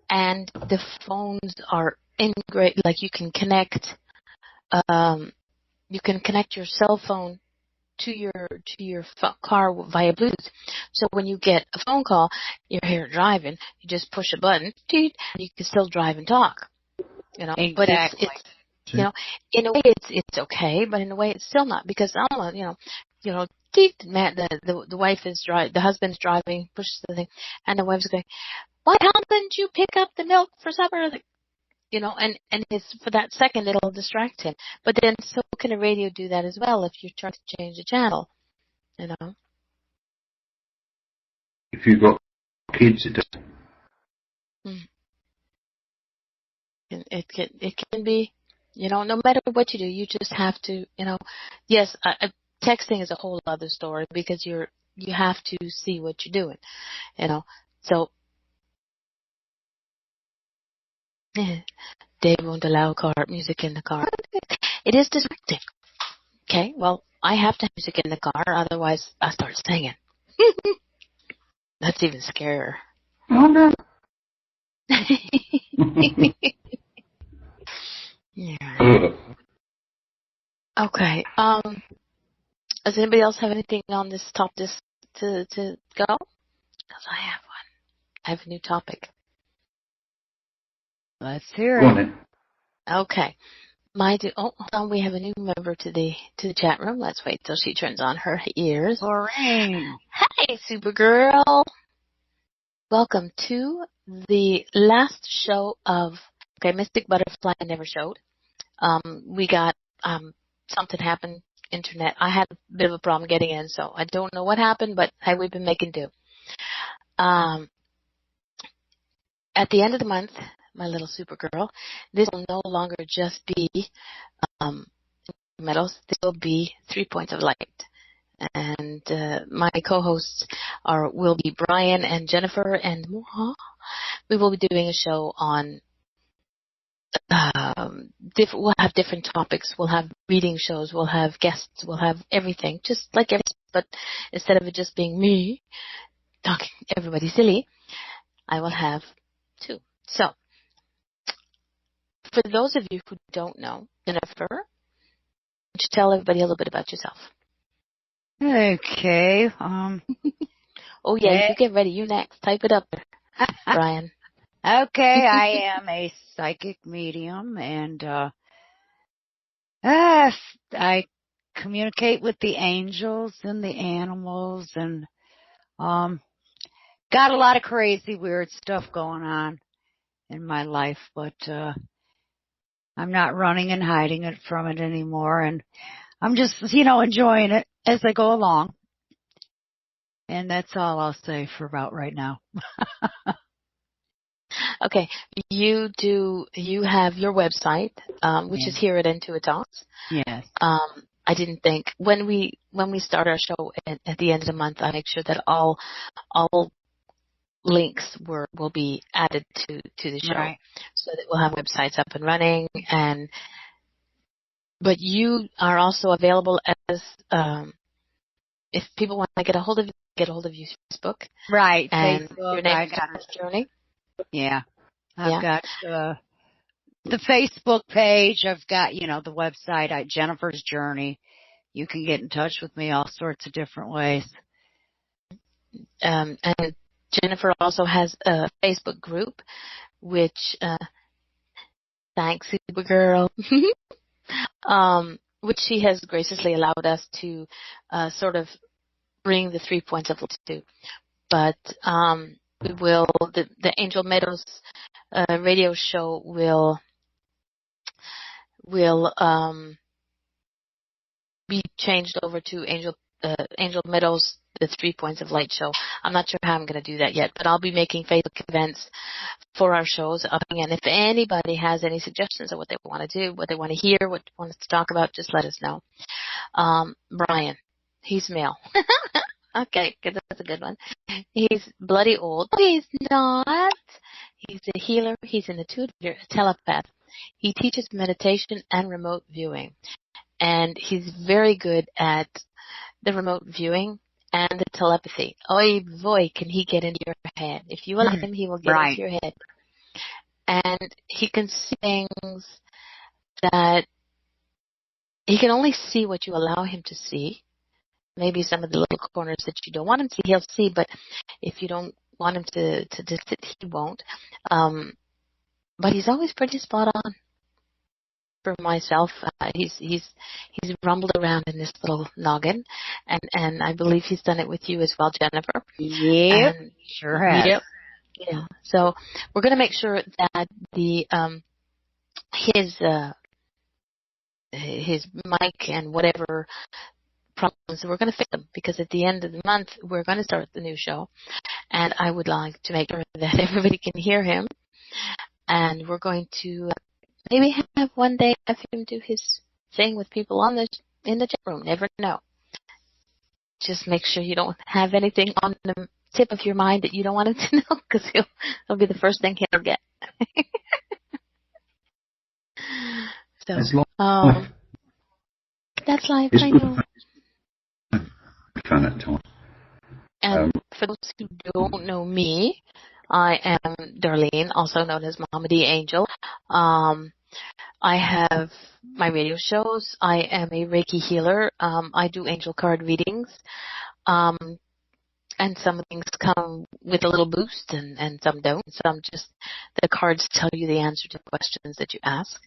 and the phones are integrated. Like you can connect your cell phone to your car via Bluetooth. So when you get a phone call, you're here driving, you just push a button, and you can still drive and talk. You know, Exactly. but it's you know, in a way it's okay, but in a way it's still not, because the wife is driving, the husband's driving, pushes the thing, and the wife's going, "Why haven't you pick up the milk for supper?" And it's for that second it'll distract him. But then so can a radio do that as well if you're trying to change the channel, you know. If you've got kids, it does. It can be, no matter what you do, you just have to, yes, texting is a whole other story because you have to see what you're doing, so they won't allow music in the car. It is distracting. Okay, well, I have to have music in the car, otherwise I start singing. That's even scarier. Oh no. Yeah. Okay. Does anybody else have anything on this topic to go? Because I have one. I have a new topic. Let's hear it. Okay. Hold on, we have a new member to the chat room. Let's wait till she turns on her ears. Lorraine. Hey, Supergirl. Welcome to the last show of Mystic Butterfly never showed. We got something happened. Internet. I had a bit of a problem getting in, so I don't know what happened, but hey, we've been making do. At the end of the month, my little Supergirl, this will no longer just be medals. This will be 3 points of light. And my co-hosts will be Brian and Jennifer and Moha. We will be doing a show on we'll have different topics. We'll have reading shows. We'll have guests. We'll have everything, just like but instead of it just being me talking everybody silly, I will have two. So, for those of you who don't know, Jennifer, why don't you tell everybody a little bit about yourself? Okay. Oh yeah, you get ready. You next. Type it up, Brian. Okay, I am a psychic medium, and I communicate with the angels and the animals, and got a lot of crazy, weird stuff going on in my life, but I'm not running and hiding it from it anymore, and I'm just, enjoying it as I go along. And that's all I'll say for about right now. Okay, you have your website, which Yeah. is here at IntuiTalks. Yes. I didn't think when we start our show at the end of the month, I make sure that all links will be added to the show, Right. so that we'll have websites up and running. But you are also available as if people want to get a hold of you Facebook. Right. And your Facebook, name I is got it. Journey. Yeah. I've Yeah. got the Facebook page. I've got, the website, Jennifer's Journey. You can get in touch with me all sorts of different ways. And Jennifer also has a Facebook group, which thanks, Supergirl, which she has graciously allowed us to sort of bring the 3 points of light to. But we will the Angel Meadows radio show will be changed over to Angel Meadows, the 3 Points of Light show. I'm not sure how I'm going to do that yet, but I'll be making Facebook events for our shows. And if anybody has any suggestions of what they want to do, what they want to hear, what they want us to talk about, just let us know. Brian, he's male. Okay, good. That's a good one. He's bloody old. He's not. He's a healer. He's an intuitive, a telepath. He teaches meditation and remote viewing. And he's very good at the remote viewing and the telepathy. Oy boy, can he get into your head. If you allow him, he will get into your head. And he can see things that he can only see what you allow him to see. Maybe some of the little corners that you don't want him to see, he'll see, but if you don't want him to sit, he won't. But he's always pretty spot on. For myself, he's rumbled around in this little noggin, and I believe he's done it with you as well, Jennifer. Yep, And, sure has. Yep. Yeah. So we're going to make sure that the his mic and whatever problems, we're going to fix them, because at the end of the month we're going to start the new show, and I would like to make sure that everybody can hear him, and we're going to maybe have one day have him do his thing with people in the chat room. Never know. Just make sure you don't have anything on the tip of your mind that you don't want him to know, because it'll be the first thing he'll get. So, That's life. That's life. It's I know. Fun at times. And for those who don't know me, I am Darlene, also known as Mama D Angel. I have my radio shows. I am a Reiki healer. I do angel card readings. And some things come with a little boost, and some don't. Some just, the cards tell you the answer to the questions that you ask.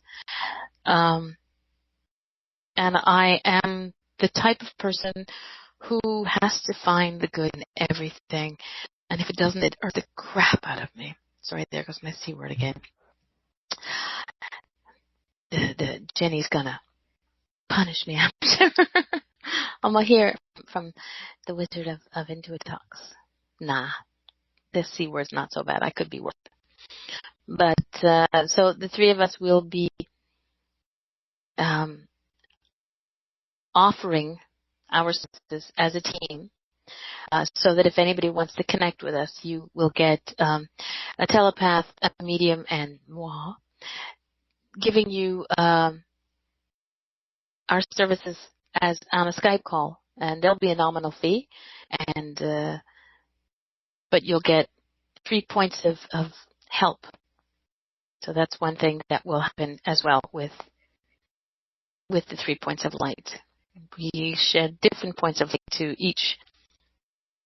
And I am the type of person who has to find the good in everything. And if it doesn't, it hurts the crap out of me. Sorry, there goes my C word again. The Jenny's gonna punish me after. I'm gonna hear from the Wizard of IntuiTalks. Nah, the C word's not so bad. I could be worse. But so the three of us will be offering our services as a team, so that if anybody wants to connect with us, you will get a telepath, a medium, and moi, giving you our services as on a Skype call, and there'll be a nominal fee, and but you'll get 3 points of help. So that's one thing that will happen as well with the 3 points of light. We shed different points of light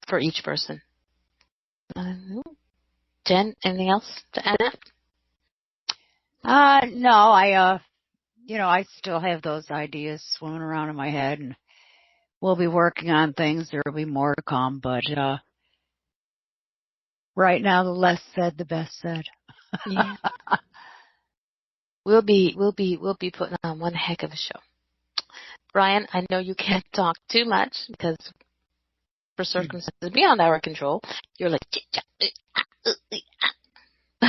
for each person. Jen, anything else to add? No, I still have those ideas swimming around in my head, and we'll be working on things. There will be more to come, but right now, the less said, the best said. Yeah. We'll be putting on one heck of a show. Brian, I know you can't talk too much because for circumstances beyond our control, you're like,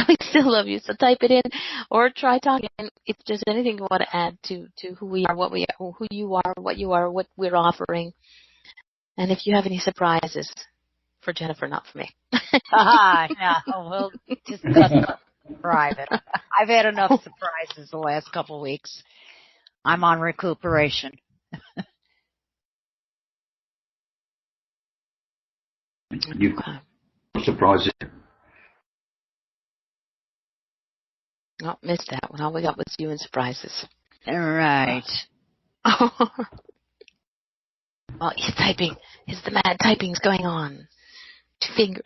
we still love you, so type it in or try talking. If there's anything you want to add to who we are, who you are, what we're offering, and if you have any surprises for Jennifer, not for me. No, we'll discuss private. I've had enough surprises the last couple of weeks. I'm on recuperation. You've surprises. Oh, missed that one. All we got was you and surprises. All right. Oh, he's typing. The mad typing's going on. 2 fingers.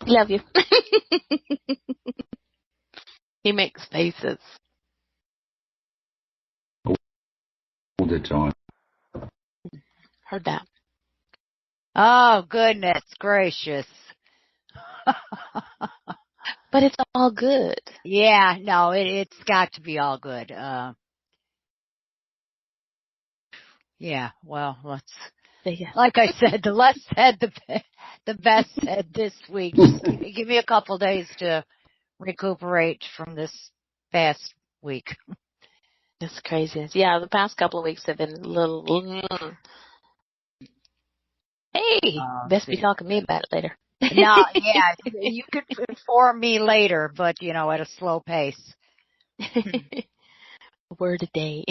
We love you. He makes faces. All the time. Heard that. Oh, goodness gracious. But it's all good. Yeah, no, it's got to be all good. Yeah, well, like I said, the less said, the best said this week. Just give me a couple days to recuperate from this past week. It's crazy. Yeah, the past couple of weeks have been a little. Hey, best be talking to me about it later. No, yeah, you could inform me later, but at a slow pace. A word a day.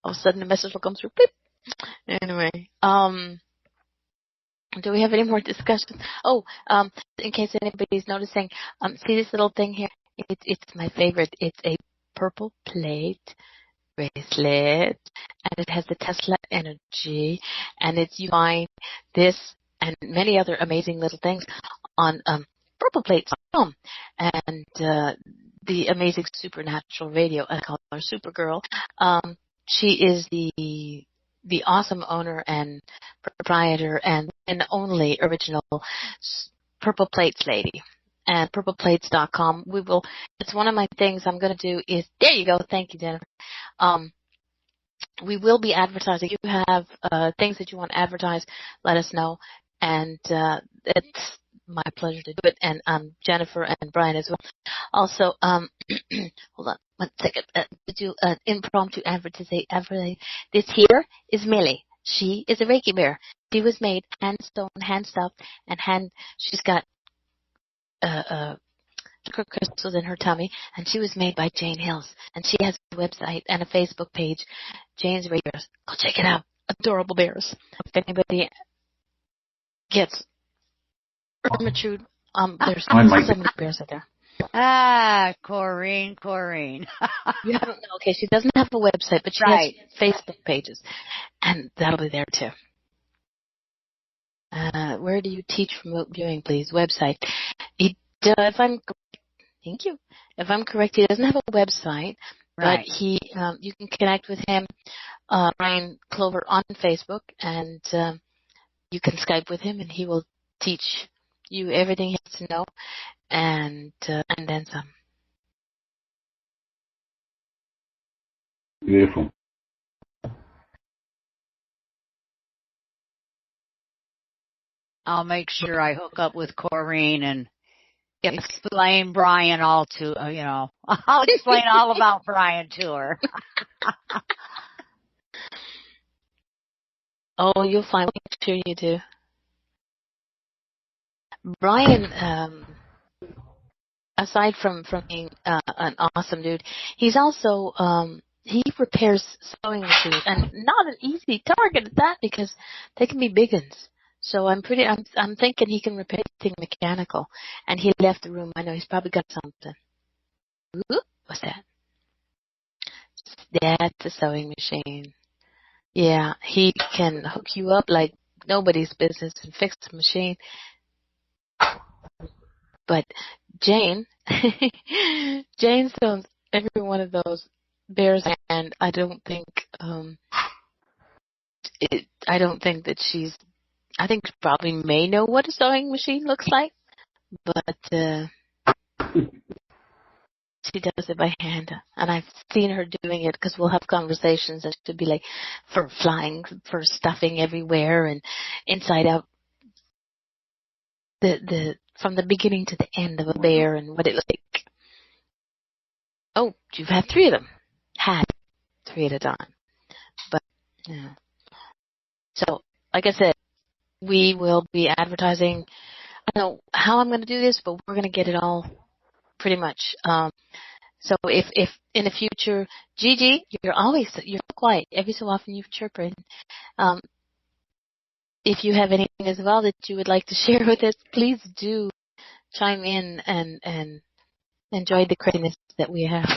All of a sudden, a message will come through. Beep. Anyway, do we have any more discussion? Oh, in case anybody's noticing, see this little thing here? It's my favorite. It's a purple plate bracelet, and it has the Tesla energy, and you find this and many other amazing little things on purpleplates.com, and the amazing supernatural radio. I call her Supergirl. She is the awesome owner and proprietor and only original Purple Plates lady. And purpleplates.com. It's one of my things I'm going to do is, there you go. Thank you, Jennifer. We will be advertising. If you have things that you want to advertise, let us know. And it's my pleasure to do it. And Jennifer and Brian as well. Also, hold on 1 second. To do an impromptu advertising. This here is Millie. She is a Reiki bear. She was made hand sewn, hand stuffed, and she's got crystals in her tummy, and she was made by Jane Hills, and she has a website and a Facebook page, Jane's Bears. Go check it out. Adorable bears. If anybody gets Ermitude, there's so many bears out there. Corrine. You haven't? Okay, she doesn't have a website, but she has Facebook pages, and that'll be there too. Where do you teach remote viewing, please? Website. Thank you. If I'm correct, he doesn't have a website, but you can connect with him, Brian Clover, on Facebook, and you can Skype with him, and he will teach you everything he has to know, and then some. Beautiful. I'll make sure I hook up with Corrine and explain Brian I'll explain all about Brian to her. Oh, you'll find. Make sure you do. Brian, aside from being an awesome dude, he's also he repairs sewing machines, and not an easy target at that because they can be big ones. So I'm thinking he can repair anything mechanical. And he left the room. I know he's probably got something. Ooh, what's that? That's a sewing machine. Yeah, he can hook you up like nobody's business and fix the machine. But Jane, Jane owns every one of those bears, and I don't think I think she probably may know what a sewing machine looks like, but she does it by hand. And I've seen her doing it because we'll have conversations, and she'll be like, for flying, for stuffing everywhere and inside out, the from the beginning to the end of a bear and what it looks like. Oh, you've had 3 of them. Had 3 at a time. But, yeah. So, like I said, we will be advertising. I don't know how I'm going to do this, but we're going to get it all pretty much. So if in the future, Gigi, you're quiet. Every so often you chirp in. If you have anything as well that you would like to share with us, please do chime in and enjoy the craziness that we have.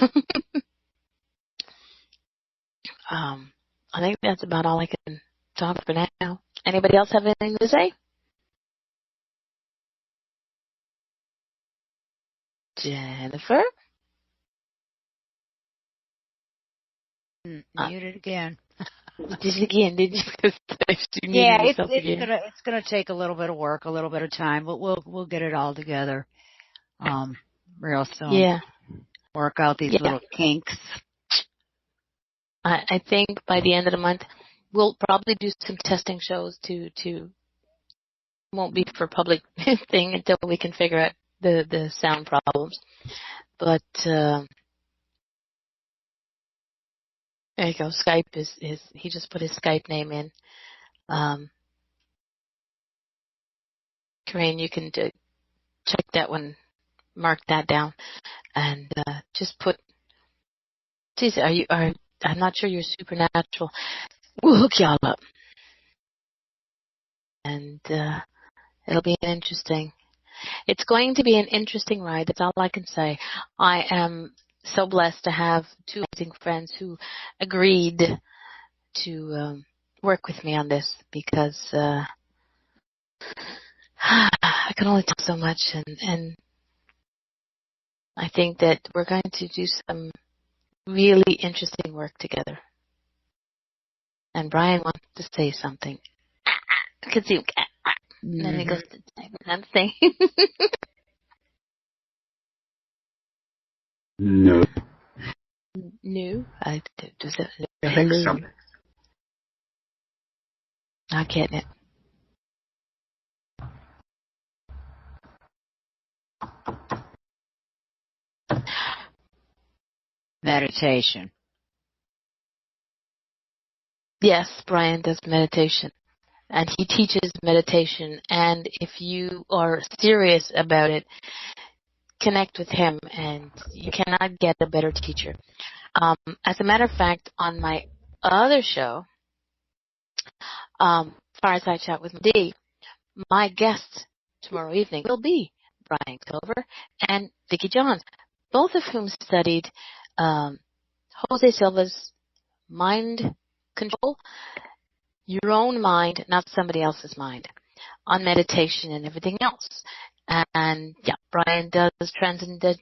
I think that's about all I can talk for now. Anybody else have anything to say? Jennifer? Muted again. Did it again, did you? Yeah, it's gonna take a little bit of work, a little bit of time, but we'll get it all together real soon. Yeah. Work out these little kinks. I think by the end of the month we'll probably do some testing shows to won't be for public thing until we can figure out the sound problems. But there you go. Skype is he just put his Skype name in. Corinne, you can check that one, mark that down, and just put. Geez, I'm not sure you're supernatural. We'll hook y'all up, and it'll be interesting. It's going to be an interesting ride. That's all I can say. I am so blessed to have 2 amazing friends who agreed to work with me on this, because I can only talk so much, and I think that we're going to do some really interesting work together. And Brian wants to say something. I can see him. And then he goes to say another thing. No. No. Does it? Hello. Not getting it. Meditation. Yes, Brian does meditation. And he teaches meditation. And if you are serious about it, connect with him, and you cannot get a better teacher. As a matter of fact, on my other show, Fireside Chat with D, my guest tomorrow evening will be Brian Clover and Vicki Johns, both of whom studied Jose Silva's mind control, your own mind, not somebody else's mind, on meditation and everything else. And yeah, Brian does transcendental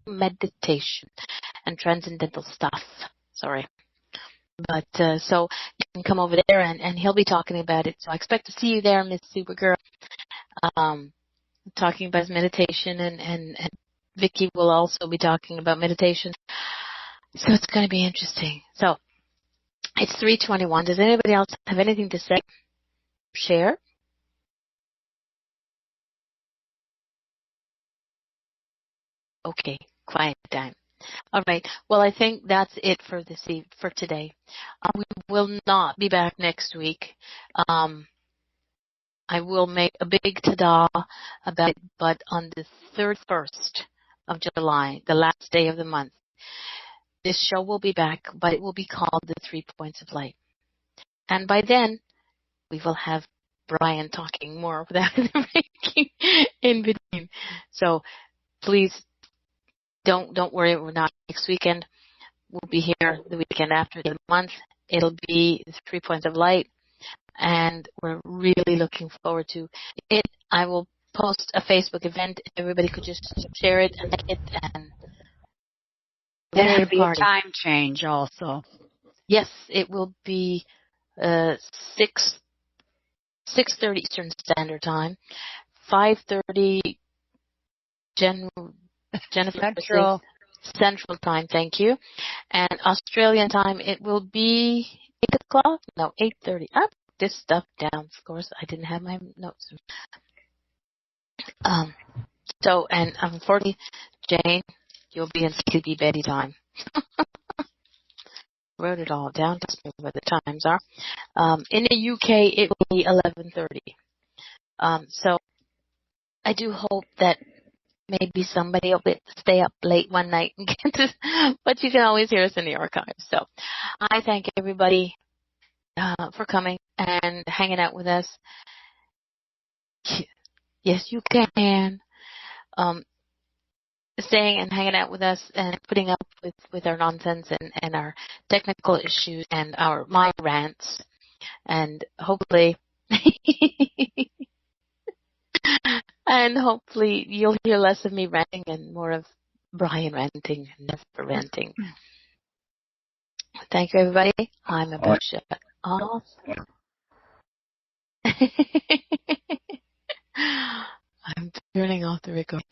meditation and transcendental stuff. Sorry. But so you can come over there and he'll be talking about it. So I expect to see you there, Miss Supergirl, talking about meditation, and Vicki will also be talking about meditation. So it's going to be interesting. So it's 3:21. Does anybody else have anything to say? Share? Okay, quiet time. All right. Well, I think that's it for for today. We will not be back next week. I will make a big ta-da about it, but on the 31st of July, the last day of the month, this show will be back, but it will be called The 3 Points of Light. And by then, we will have Brian talking more without the breaking in between. So please don't worry, we're not next weekend. We'll be here the weekend after the month. It'll be 3 Points of Light. and we're really looking forward to it. I will post a Facebook event. Everybody could just share it and like it, and There have should a be a party. time change also. Yes, it will be 6:30 Eastern Standard Time, 5:30 Jennifer Central. Central Time. Thank you. And Australian time, it will be 8 o'clock. No, 8:30. I put this stuff down. Of course, I didn't have my notes. So, and unfortunately, Jane, you'll be in sleepy Betty time. Wrote it all down to see what the times are. In the UK, it will be 11:30. So I do hope that maybe somebody will stay up late one night and get to, but you can always hear us in the archives. So I thank everybody for coming and hanging out with us. Yes, you can. Staying and hanging out with us and putting up with our nonsense and our technical issues and my rants. And hopefully, you'll hear less of me ranting and more of Brian ranting, never ranting. Thank you, everybody. I'm about to shut off. I'm turning off the record.